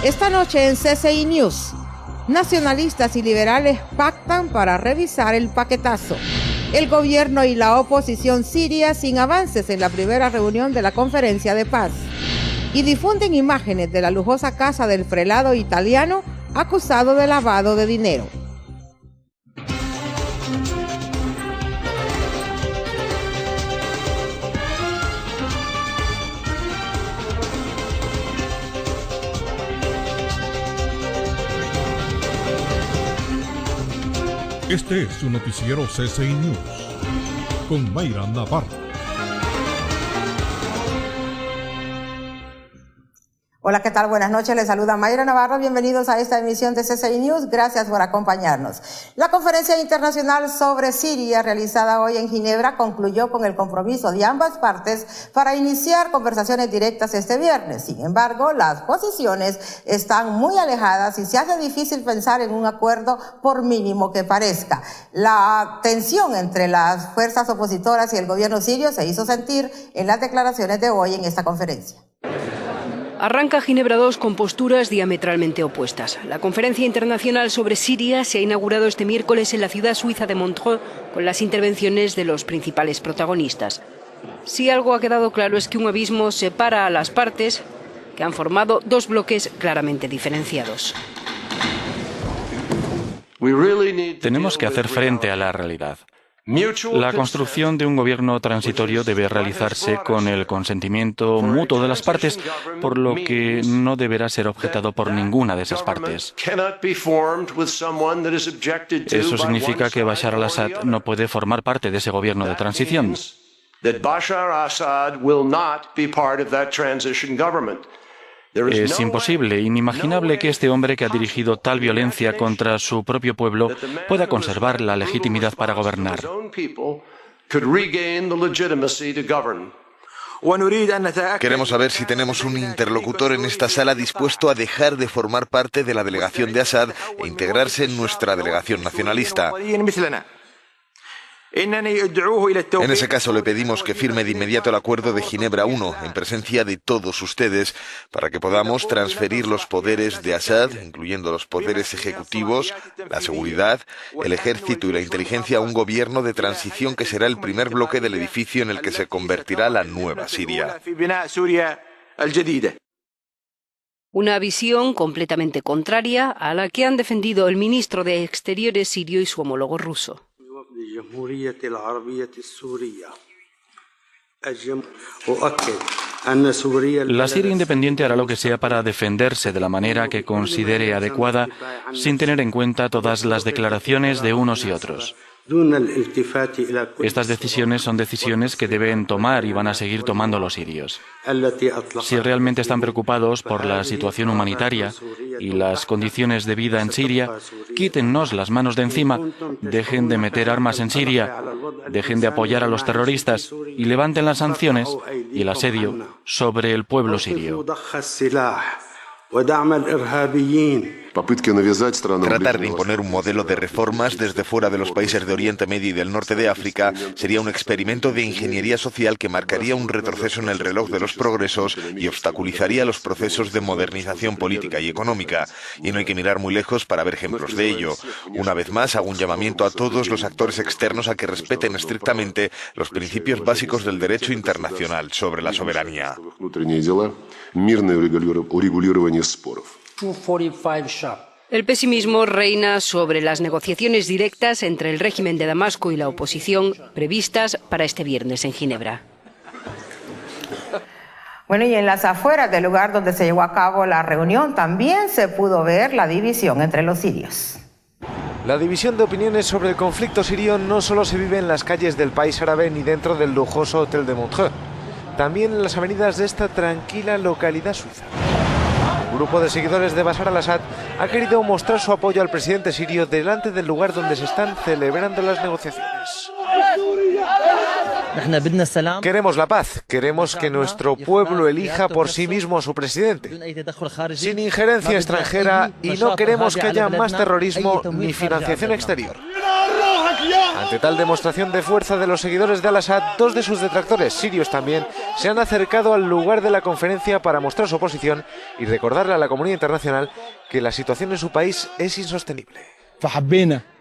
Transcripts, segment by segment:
Esta noche en CCI News, nacionalistas y liberales pactan para revisar el paquetazo. El gobierno y la oposición siria sin avances en la primera reunión de la conferencia de paz. Y difunden imágenes de la lujosa casa del prelado italiano acusado de lavado de dinero. Este es su noticiero CCI News, con Mayra Navarro. Hola, ¿qué tal? Buenas noches, les saluda Mayra Navarro. Bienvenidos a esta emisión de CCI News. Gracias por acompañarnos. La conferencia internacional sobre Siria, realizada hoy en Ginebra, concluyó con el compromiso de ambas partes para iniciar conversaciones directas este viernes. Sin embargo, las posiciones están muy alejadas y se hace difícil pensar en un acuerdo por mínimo que parezca. La tensión entre las fuerzas opositoras y el gobierno sirio se hizo sentir en las declaraciones de hoy en esta conferencia. Arranca Ginebra II con posturas diametralmente opuestas. La conferencia internacional sobre Siria se ha inaugurado este miércoles en la ciudad suiza de Montreux con las intervenciones de los principales protagonistas. Si algo ha quedado claro es que un abismo separa a las partes que han formado dos bloques claramente diferenciados. Tenemos que hacer frente a la realidad. La construcción de un gobierno transitorio debe realizarse con el consentimiento mutuo de las partes, por lo que no deberá ser objetado por ninguna de esas partes. Eso significa que Bashar al-Assad no puede formar parte de ese gobierno de transición. Es imposible, inimaginable que este hombre que ha dirigido tal violencia contra su propio pueblo pueda conservar la legitimidad para gobernar. Queremos saber si tenemos un interlocutor en esta sala dispuesto a dejar de formar parte de la delegación de Assad e integrarse en nuestra delegación nacionalista. En ese caso le pedimos que firme de inmediato el acuerdo de Ginebra I en presencia de todos ustedes para que podamos transferir los poderes de Assad, incluyendo los poderes ejecutivos, la seguridad, el ejército y la inteligencia a un gobierno de transición que será el primer bloque del edificio en el que se convertirá la nueva Siria. Una visión completamente contraria a la que han defendido el ministro de Exteriores sirio y su homólogo ruso. La Siria independiente hará lo que sea para defenderse de la manera que considere adecuada, sin tener en cuenta todas las declaraciones de unos y otros. Estas decisiones son decisiones que deben tomar y van a seguir tomando los sirios. Si realmente están preocupados por la situación humanitaria y las condiciones de vida en Siria, quítennos las manos de encima, dejen de meter armas en Siria, dejen de apoyar a los terroristas y levanten las sanciones y el asedio sobre el pueblo sirio. Tratar de imponer un modelo de reformas desde fuera de los países de Oriente Medio y del norte de África sería un experimento de ingeniería social que marcaría un retroceso en el reloj de los progresos y obstaculizaría los procesos de modernización política y económica. Y no hay que mirar muy lejos para ver ejemplos de ello. Una vez más, hago un llamamiento a todos los actores externos a que respeten estrictamente los principios básicos del derecho internacional sobre la soberanía. El pesimismo reina sobre las negociaciones directas entre el régimen de Damasco y la oposición previstas para este viernes en Ginebra. Bueno, y en las afueras del lugar donde se llevó a cabo la reunión también se pudo ver la división entre los sirios. La división de opiniones sobre el conflicto sirio no solo se vive en las calles del país árabe ni dentro del lujoso hotel de Montreux, también en las avenidas de esta tranquila localidad suiza. Un grupo de seguidores de Bashar al-Assad ha querido mostrar su apoyo al presidente sirio delante del lugar donde se están celebrando las negociaciones. Queremos la paz, queremos que nuestro pueblo elija por sí mismo a su presidente, sin injerencia extranjera, y no queremos que haya más terrorismo ni financiación exterior. Ante tal demostración de fuerza de los seguidores de al-Assad, dos de sus detractores, sirios también, se han acercado al lugar de la conferencia para mostrar su oposición y recordarle a la comunidad internacional que la situación en su país es insostenible.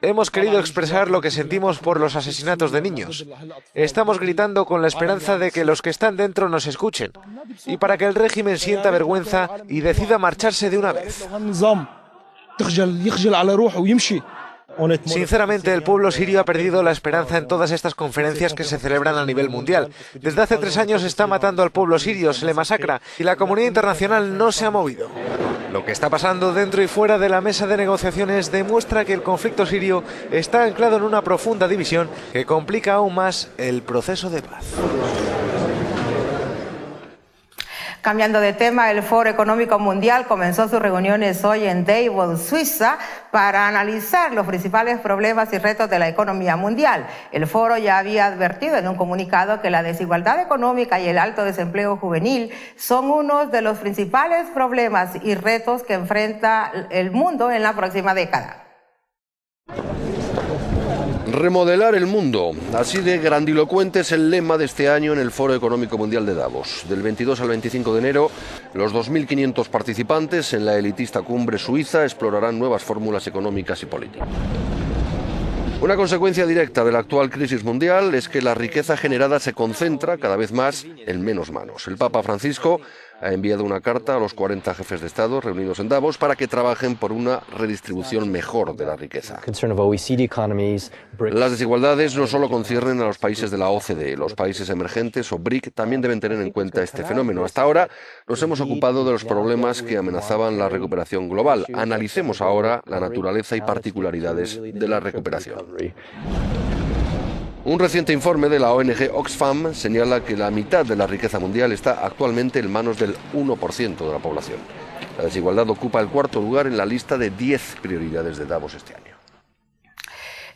Hemos querido expresar lo que sentimos por los asesinatos de niños. Estamos gritando con la esperanza de que los que están dentro nos escuchen y para que el régimen sienta vergüenza y decida marcharse de una vez. Sinceramente, el pueblo sirio ha perdido la esperanza en todas estas conferencias que se celebran a nivel mundial. Desde hace 3 años se está matando al pueblo sirio, se le masacra y la comunidad internacional no se ha movido. Lo que está pasando dentro y fuera de la mesa de negociaciones demuestra que el conflicto sirio está anclado en una profunda división que complica aún más el proceso de paz. Cambiando de tema, el Foro Económico Mundial comenzó sus reuniones hoy en Davos, Suiza, para analizar los principales problemas y retos de la economía mundial. El foro ya había advertido en un comunicado que la desigualdad económica y el alto desempleo juvenil son uno de los principales problemas y retos que enfrenta el mundo en la próxima década. Remodelar el mundo. Así de grandilocuente es el lema de este año en el Foro Económico Mundial de Davos. Del 22 al 25 de enero, los 2.500 participantes en la elitista cumbre suiza explorarán nuevas fórmulas económicas y políticas. Una consecuencia directa de la actual crisis mundial es que la riqueza generada se concentra cada vez más en menos manos. El Papa Francisco ha enviado una carta a los 40 jefes de Estado reunidos en Davos para que trabajen por una redistribución mejor de la riqueza. Las desigualdades no solo conciernen a los países de la OCDE, los países emergentes o BRIC también deben tener en cuenta este fenómeno. Hasta ahora nos hemos ocupado de los problemas que amenazaban la recuperación global. Analicemos ahora la naturaleza y particularidades de la recuperación. Un reciente informe de la ONG Oxfam señala que la mitad de la riqueza mundial está actualmente en manos del 1% de la población. La desigualdad ocupa el 4º lugar en la lista de 10 prioridades de Davos este año.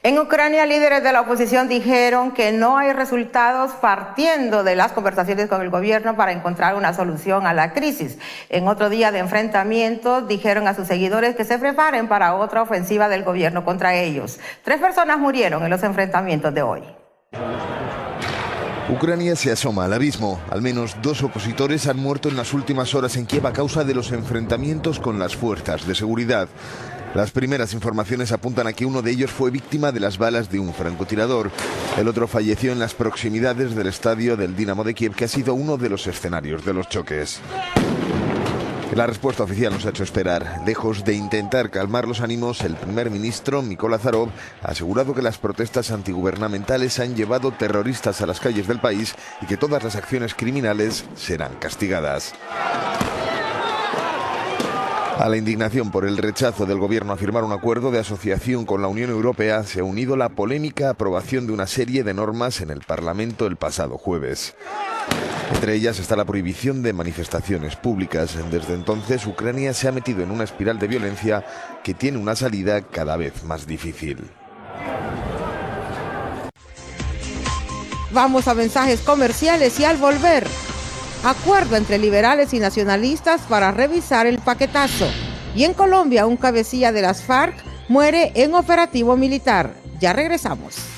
En Ucrania, líderes de la oposición dijeron que no hay resultados partiendo de las conversaciones con el gobierno para encontrar una solución a la crisis. En otro día de enfrentamientos, dijeron a sus seguidores que se preparen para otra ofensiva del gobierno contra ellos. 3 personas murieron en los enfrentamientos de hoy. Ucrania se asoma al abismo. Al menos 2 opositores han muerto en las últimas horas en Kiev a causa de los enfrentamientos con las fuerzas de seguridad. Las primeras informaciones apuntan a que uno de ellos fue víctima de las balas de un francotirador. El otro falleció en las proximidades del estadio del Dinamo de Kiev, que ha sido uno de los escenarios de los choques. La respuesta oficial nos ha hecho esperar. Lejos de intentar calmar los ánimos, el primer ministro, Mykola Azarov, ha asegurado que las protestas antigubernamentales han llevado terroristas a las calles del país y que todas las acciones criminales serán castigadas. A la indignación por el rechazo del gobierno a firmar un acuerdo de asociación con la Unión Europea se ha unido la polémica aprobación de una serie de normas en el Parlamento el pasado jueves. Entre ellas está la prohibición de manifestaciones públicas. Desde entonces, Ucrania se ha metido en una espiral de violencia que tiene una salida cada vez más difícil. Vamos a mensajes comerciales y al volver, acuerdo entre liberales y nacionalistas para revisar el paquetazo. Y en Colombia, un cabecilla de las FARC muere en operativo militar. Ya regresamos.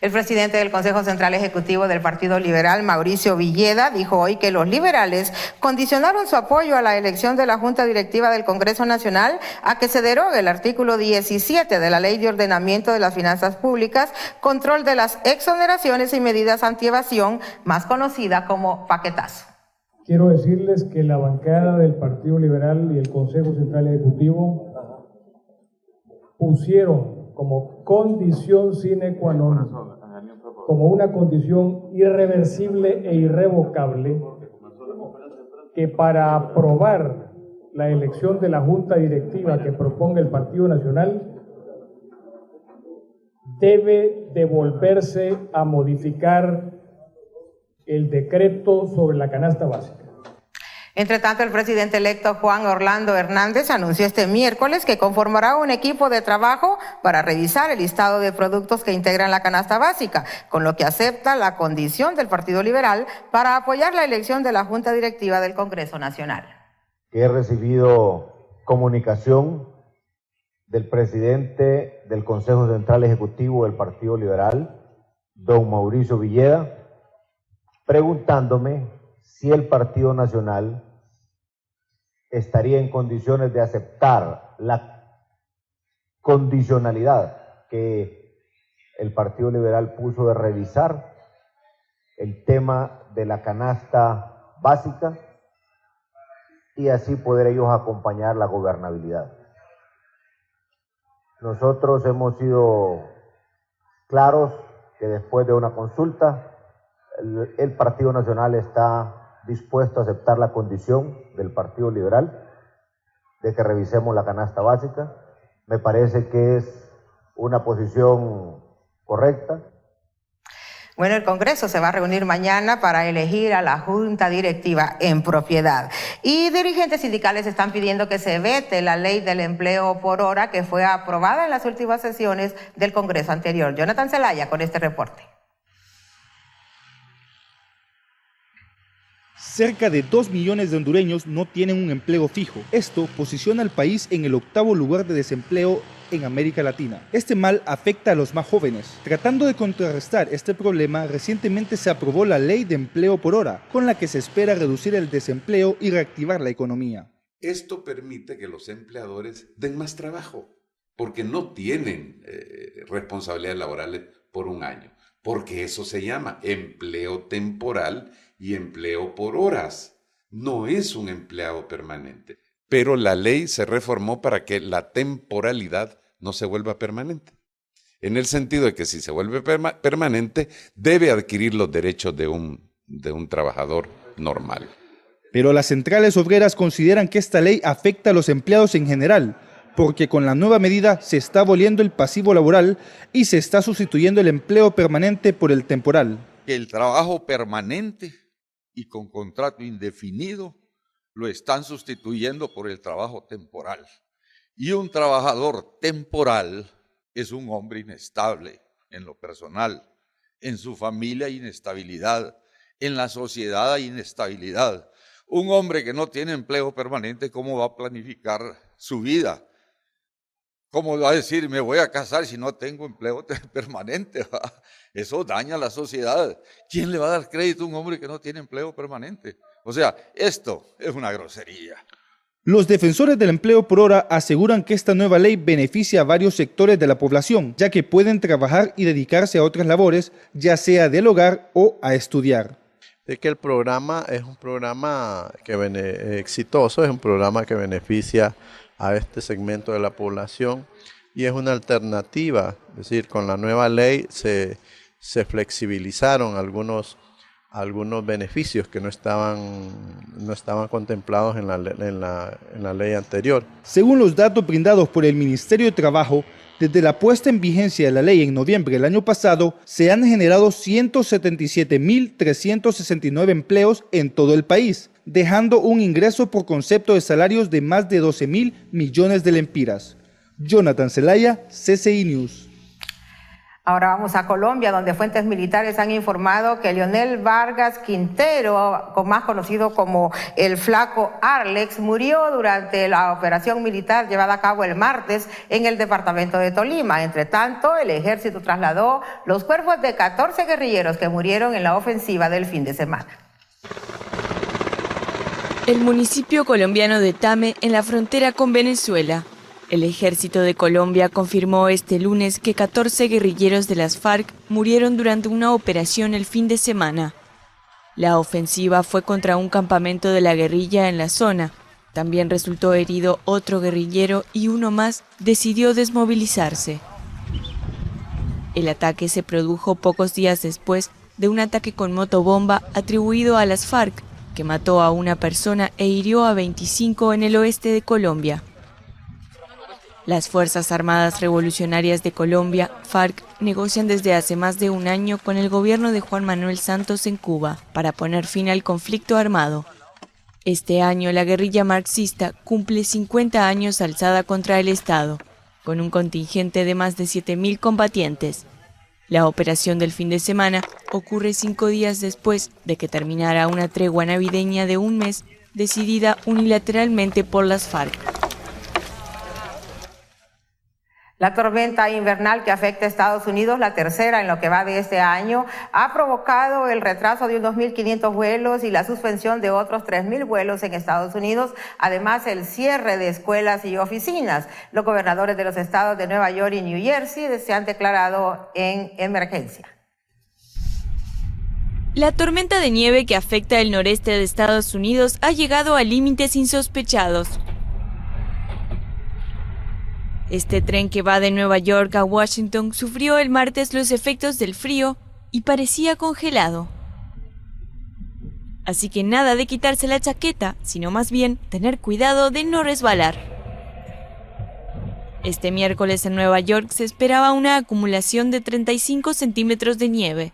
El presidente del Consejo Central Ejecutivo del Partido Liberal, Mauricio Villeda, dijo hoy que los liberales condicionaron su apoyo a la elección de la Junta Directiva del Congreso Nacional a que se derogue el artículo 17 de la Ley de Ordenamiento de las Finanzas Públicas, control de las exoneraciones y medidas antievasión, más conocida como paquetazo. Quiero decirles que la bancada del Partido Liberal y el Consejo Central Ejecutivo pusieron como condición sine qua non, como una condición irreversible e irrevocable, que para aprobar la elección de la Junta Directiva que proponga el Partido Nacional, debe devolverse a modificar el decreto sobre la canasta básica. Entre tanto, el presidente electo Juan Orlando Hernández anunció este miércoles que conformará un equipo de trabajo para revisar el listado de productos que integran la canasta básica, con lo que acepta la condición del Partido Liberal para apoyar la elección de la Junta Directiva del Congreso Nacional. He recibido comunicación del presidente del Consejo Central Ejecutivo del Partido Liberal, don Mauricio Villeda, preguntándome si el Partido Nacional estaría en condiciones de aceptar la condicionalidad que el Partido Liberal puso de revisar el tema de la canasta básica y así poder ellos acompañar la gobernabilidad. Nosotros hemos sido claros que después de una consulta el Partido Nacional está dispuesto a aceptar la condición del Partido Liberal de que revisemos la canasta básica. Me parece que es una posición correcta. Bueno, el Congreso se va a reunir mañana para elegir a la Junta Directiva en propiedad. Y dirigentes sindicales están pidiendo que se vete la ley del empleo por hora que fue aprobada en las últimas sesiones del Congreso anterior. Jonathan Zelaya con este reporte. Cerca de 2 millones de hondureños no tienen un empleo fijo. Esto posiciona al país en el 8º lugar de desempleo en América Latina. Este mal afecta a los más jóvenes. Tratando de contrarrestar este problema, recientemente se aprobó la Ley de Empleo por Hora, con la que se espera reducir el desempleo y reactivar la economía. Esto permite que los empleadores den más trabajo, porque no tienen responsabilidades laborales por un año, porque eso se llama empleo temporal y empleo por horas. No es un empleado permanente. Pero la ley se reformó para que la temporalidad no se vuelva permanente. En el sentido de que si se vuelve permanente, debe adquirir los derechos de un trabajador normal. Pero las centrales obreras consideran que esta ley afecta a los empleados en general, porque con la nueva medida se está aboliendo el pasivo laboral y se está sustituyendo el empleo permanente por el temporal. El trabajo permanente y con contrato indefinido lo están sustituyendo por el trabajo temporal. Y un trabajador temporal es un hombre inestable en lo personal, en su familia hay inestabilidad, en la sociedad hay inestabilidad. Un hombre que no tiene empleo permanente, ¿cómo va a planificar su vida? ¿Cómo va a decir, me voy a casar si no tengo empleo permanente? Eso daña a la sociedad. ¿Quién le va a dar crédito a un hombre que no tiene empleo permanente? O sea, esto es una grosería. Los defensores del empleo por hora aseguran que esta nueva ley beneficia a varios sectores de la población, ya que pueden trabajar y dedicarse a otras labores, ya sea del hogar o a estudiar. Es que el programa es un programa exitoso, es un programa que beneficia a este segmento de la población y es una alternativa, es decir, con la nueva ley se flexibilizaron algunos beneficios que no estaban contemplados en la ley anterior. Según los datos brindados por el Ministerio de Trabajo, desde la puesta en vigencia de la ley en noviembre del año pasado, se han generado 177.369 empleos en todo el país, dejando un ingreso por concepto de salarios de más de 12.000 millones de lempiras. Jonathan Zelaya, CCI News. Ahora vamos a Colombia, donde fuentes militares han informado que Leonel Vargas Quintero, más conocido como el Flaco Arlex, murió durante la operación militar llevada a cabo el martes en el departamento de Tolima. Entre tanto, el ejército trasladó los cuerpos de 14 guerrilleros que murieron en la ofensiva del fin de semana. El municipio colombiano de Tame, en la frontera con Venezuela. El ejército de Colombia confirmó este lunes que 14 guerrilleros de las FARC murieron durante una operación el fin de semana. La ofensiva fue contra un campamento de la guerrilla en la zona. También resultó herido otro guerrillero y uno más decidió desmovilizarse. El ataque se produjo pocos días después de un ataque con motobomba atribuido a las FARC, que mató a una persona e hirió a 25 en el oeste de Colombia. Las Fuerzas Armadas Revolucionarias de Colombia, FARC, negocian desde hace más de un año con el gobierno de Juan Manuel Santos en Cuba para poner fin al conflicto armado. Este año la guerrilla marxista cumple 50 años alzada contra el Estado, con un contingente de más de 7.000 combatientes. La operación del fin de semana ocurre 5 días después de que terminara una tregua navideña de un mes decidida unilateralmente por las FARC. La tormenta invernal que afecta a Estados Unidos, la tercera en lo que va de este año, ha provocado el retraso de unos 1.500 vuelos y la suspensión de otros 3.000 vuelos en Estados Unidos, además el cierre de escuelas y oficinas. Los gobernadores de los estados de Nueva York y New Jersey se han declarado en emergencia. La tormenta de nieve que afecta el noreste de Estados Unidos ha llegado a límites insospechados. Este tren que va de Nueva York a Washington sufrió el martes los efectos del frío y parecía congelado. Así que nada de quitarse la chaqueta, sino más bien tener cuidado de no resbalar. Este miércoles en Nueva York se esperaba una acumulación de 35 centímetros de nieve.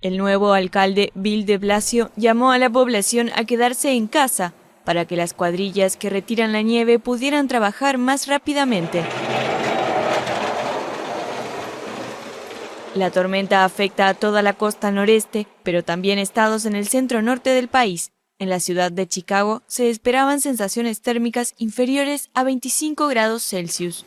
El nuevo alcalde Bill de Blasio llamó a la población a quedarse en casa para que las cuadrillas que retiran la nieve pudieran trabajar más rápidamente. La tormenta afecta a toda la costa noreste, pero también estados en el centro norte del país. En la ciudad de Chicago se esperaban sensaciones térmicas inferiores a 25 grados Celsius.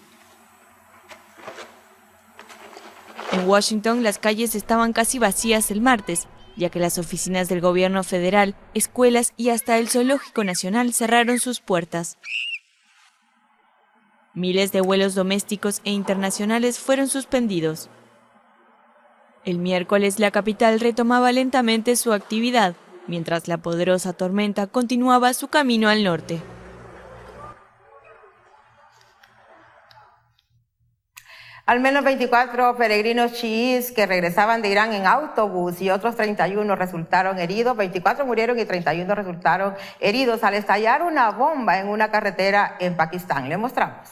En Washington, las calles estaban casi vacías el martes, ya que las oficinas del gobierno federal, escuelas y hasta el Zoológico Nacional cerraron sus puertas. Miles de vuelos domésticos e internacionales fueron suspendidos. El miércoles la capital retomaba lentamente su actividad, mientras la poderosa tormenta continuaba su camino al norte. Al menos 24 peregrinos chiíes que regresaban de Irán en autobús y otros 31 resultaron heridos. 24 murieron y 31 resultaron heridos al estallar una bomba en una carretera en Pakistán. Le mostramos.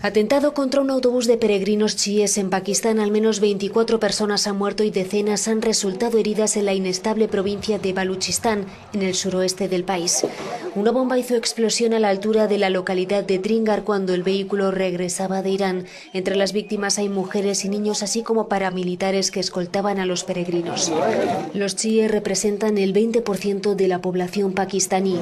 Atentado contra un autobús de peregrinos chiíes en Pakistán. Al menos 24 personas han muerto y decenas han resultado heridas en la inestable provincia de Baluchistán, en el suroeste del país. Una bomba hizo explosión a la altura de la localidad de Dringar cuando el vehículo regresaba de Irán. Entre las víctimas hay mujeres y niños, así como paramilitares que escoltaban a los peregrinos. Los chiíes representan el 20% de la población pakistaní.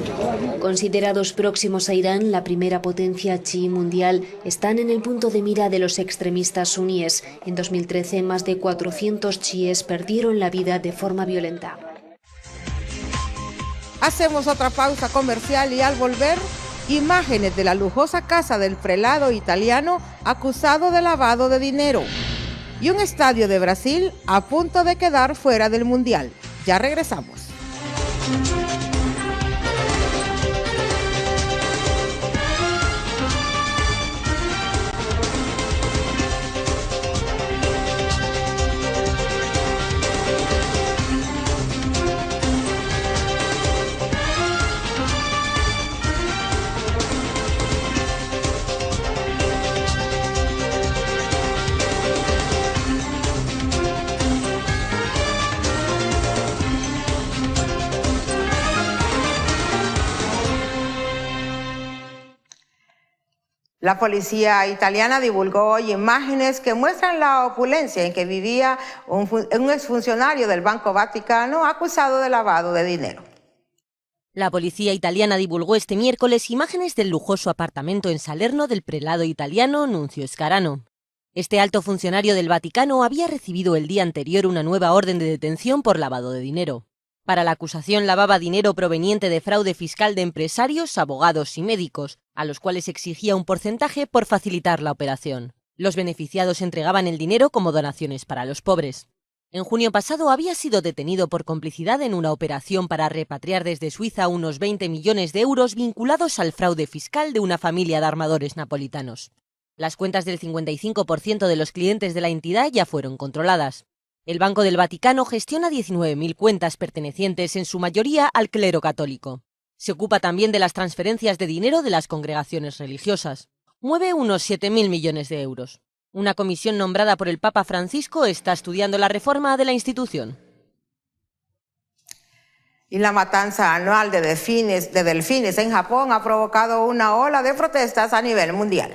Considerados próximos a Irán, la primera potencia chií mundial, están en el punto de mira de los extremistas suníes. En 2013, más de 400 chiíes perdieron la vida de forma violenta. Hacemos otra pausa comercial y al volver, imágenes de la lujosa casa del prelado italiano acusado de lavado de dinero y un estadio de Brasil a punto de quedar fuera del Mundial. Ya regresamos. La policía italiana divulgó hoy imágenes que muestran la opulencia en que vivía un exfuncionario del Banco Vaticano acusado de lavado de dinero. La policía italiana divulgó este miércoles imágenes del lujoso apartamento en Salerno del prelado italiano Nunzio Scarano. Este alto funcionario del Vaticano había recibido el día anterior una nueva orden de detención por lavado de dinero. Para la acusación lavaba dinero proveniente de fraude fiscal de empresarios, abogados y médicos, a los cuales exigía un porcentaje por facilitar la operación. Los beneficiados entregaban el dinero como donaciones para los pobres. En junio pasado había sido detenido por complicidad en una operación para repatriar desde Suiza unos 20 millones de euros vinculados al fraude fiscal de una familia de armadores napolitanos. Las cuentas del 55% de los clientes de la entidad ya fueron controladas. El Banco del Vaticano gestiona 19.000 cuentas pertenecientes en su mayoría al clero católico. Se ocupa también de las transferencias de dinero de las congregaciones religiosas. Mueve unos 7.000 millones de euros. Una comisión nombrada por el Papa Francisco está estudiando la reforma de la institución. Y la matanza anual de delfines en Japón ha provocado una ola de protestas a nivel mundial.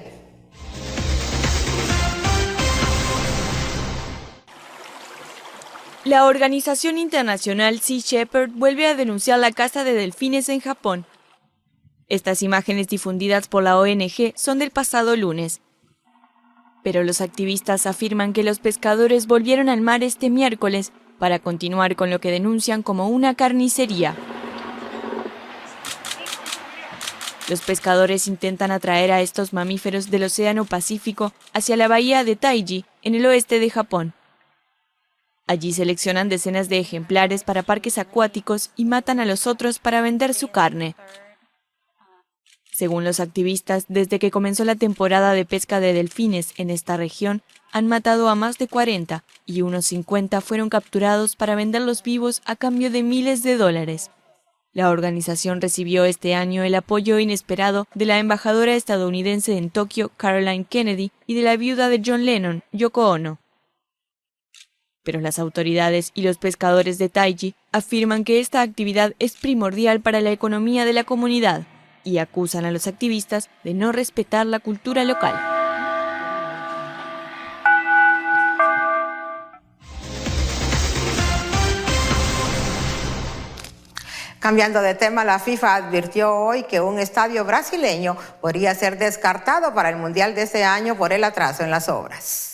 La organización internacional Sea Shepherd vuelve a denunciar la caza de delfines en Japón. Estas imágenes difundidas por la ONG son del pasado lunes. Pero los activistas afirman que los pescadores volvieron al mar este miércoles para continuar con lo que denuncian como una carnicería. Los pescadores intentan atraer a estos mamíferos del Océano Pacífico hacia la bahía de Taiji, en el oeste de Japón. Allí seleccionan decenas de ejemplares para parques acuáticos y matan a los otros para vender su carne. Según los activistas, desde que comenzó la temporada de pesca de delfines en esta región, han matado a más de 40 y unos 50 fueron capturados para venderlos vivos a cambio de miles de dólares. La organización recibió este año el apoyo inesperado de la embajadora estadounidense en Tokio, Caroline Kennedy, y de la viuda de John Lennon, Yoko Ono. Pero las autoridades y los pescadores de Taiji afirman que esta actividad es primordial para la economía de la comunidad y acusan a los activistas de no respetar la cultura local. Cambiando de tema, la FIFA advirtió hoy que un estadio brasileño podría ser descartado para el Mundial de este año por el atraso en las obras.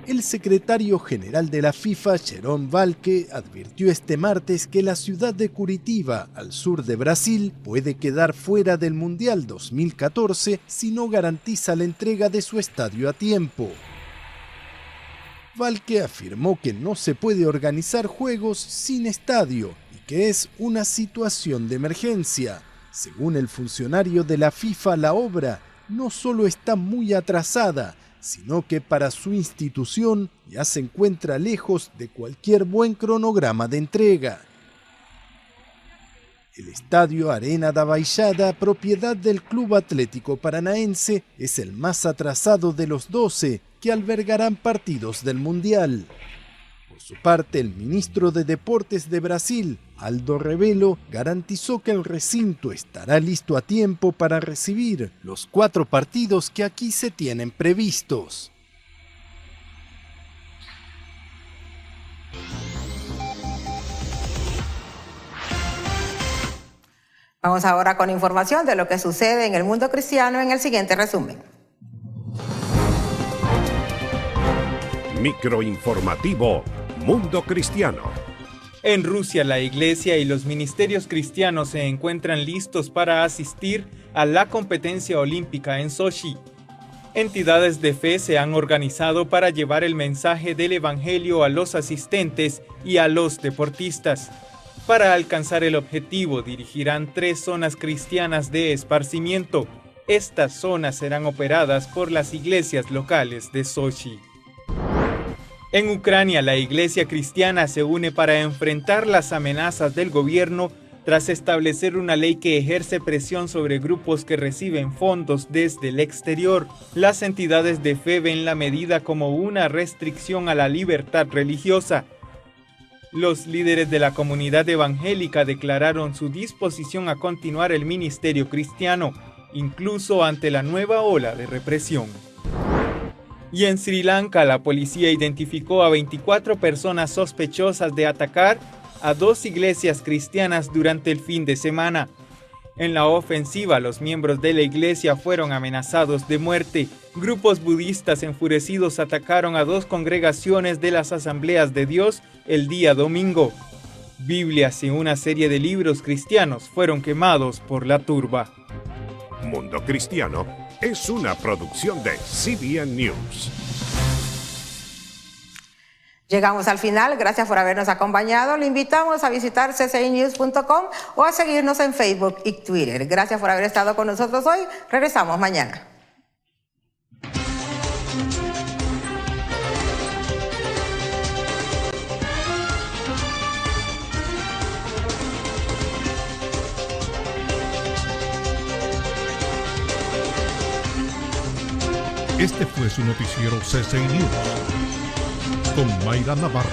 El secretario general de la FIFA, Jerome Valcke, advirtió este martes que la ciudad de Curitiba, al sur de Brasil, puede quedar fuera del Mundial 2014 si no garantiza la entrega de su estadio a tiempo. Valcke afirmó que no se puede organizar juegos sin estadio y que es una situación de emergencia. Según el funcionario de la FIFA, la obra no solo está muy atrasada, sino que para su institución ya se encuentra lejos de cualquier buen cronograma de entrega. El estadio Arena da Baixada, propiedad del Club Atlético Paranaense, es el más atrasado de los 12 que albergarán partidos del Mundial. Por su parte, el ministro de Deportes de Brasil, Aldo Rebelo, garantizó que el recinto estará listo a tiempo para recibir los 4 partidos que aquí se tienen previstos. Vamos ahora con información de lo que sucede en el mundo cristiano en el siguiente resumen. Microinformativo Mundo Cristiano. En Rusia, la iglesia y los ministerios cristianos se encuentran listos para asistir a la competencia olímpica en Sochi. Entidades de fe se han organizado para llevar el mensaje del evangelio a los asistentes y a los deportistas. Para alcanzar el objetivo, dirigirán 3 zonas cristianas de esparcimiento. Estas zonas serán operadas por las iglesias locales de Sochi. En Ucrania, la iglesia cristiana se une para enfrentar las amenazas del gobierno tras establecer una ley que ejerce presión sobre grupos que reciben fondos desde el exterior. Las entidades de fe ven la medida como una restricción a la libertad religiosa. Los líderes de la comunidad evangélica declararon su disposición a continuar el ministerio cristiano, incluso ante la nueva ola de represión. Y en Sri Lanka, la policía identificó a 24 personas sospechosas de atacar a 2 iglesias cristianas durante el fin de semana. En la ofensiva, los miembros de la iglesia fueron amenazados de muerte. Grupos budistas enfurecidos atacaron a 2 congregaciones de las Asambleas de Dios el día domingo. Biblias y una serie de libros cristianos fueron quemados por la turba. Mundo Cristiano es una producción de CBN News. Llegamos al final, gracias por habernos acompañado. Le invitamos a visitar ccinews.com o a seguirnos en Facebook y Twitter. Gracias por haber estado con nosotros hoy. Regresamos mañana. Este fue su noticiero CCI News. con Mayra Navarro.